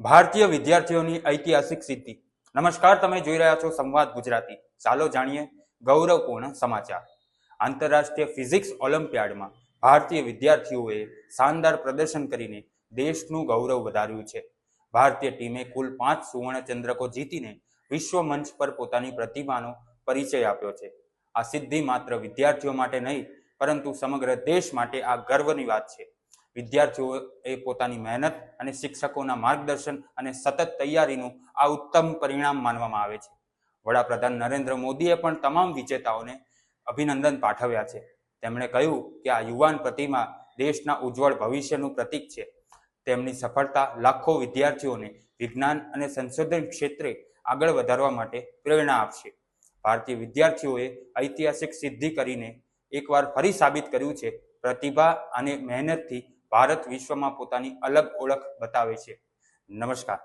ભારતીય વિદ્યાર્થીઓની ઐતિહાસિક સિદ્ધિ। નમસ્કાર, તમે જોઈ રહ્યા છો સંવાદ ગુજરાતી। ચાલો જાણીએ ગૌરવપૂર્ણ સમાચાર। આંતરરાષ્ટ્રીય ફિઝિક્સ ઓલિમ્પિયાડમાં ભારતીય વિદ્યાર્થીઓએ શાનદાર પ્રદર્શન કરીને દેશનું ગૌરવ વધાર્યું છે। ભારતીય ટીમે કુલ 5 સુવર્ણ ચંદ્રકો જીતીને વિશ્વ મંચ પર પોતાની પ્રતિભાનો પરિચય આપ્યો છે। આ સિદ્ધિ માત્ર વિદ્યાર્થીઓ માટે નહીં, પરંતુ સમગ્ર દેશ માટે આ ગર્વની વાત છે। વિદ્યાર્થીઓએ પોતાની મહેનત અને શિક્ષકોના માર્ગદર્શન અને સતત તૈયારીનું આ ઉત્તમ પરિણામ માનવામાં આવે છે। વડાપ્રધાન નરેન્દ્ર મોદીએ પણ તમામ વિજેતાઓને અભિનંદન પાઠવ્યા છે। તેમણે કહ્યું કે આ યુવાન પ્રતિમા દેશના ઉજ્જવળ ભવિષ્યનું પ્રતીક છે। તેમની સફળતા લાખો વિદ્યાર્થીઓને વિજ્ઞાન અને સંશોધન ક્ષેત્રે આગળ વધારવા માટે પ્રેરણા આપશે। ભારતીય વિદ્યાર્થીઓએ ઐતિહાસિક સિદ્ધિ કરીને એકવાર ફરી સાબિત કર્યું છે, પ્રતિભા અને મહેનતથી ભારત વિશ્વમાં પોતાની અલગ ઓળખ બતાવે છે। નમસ્કાર।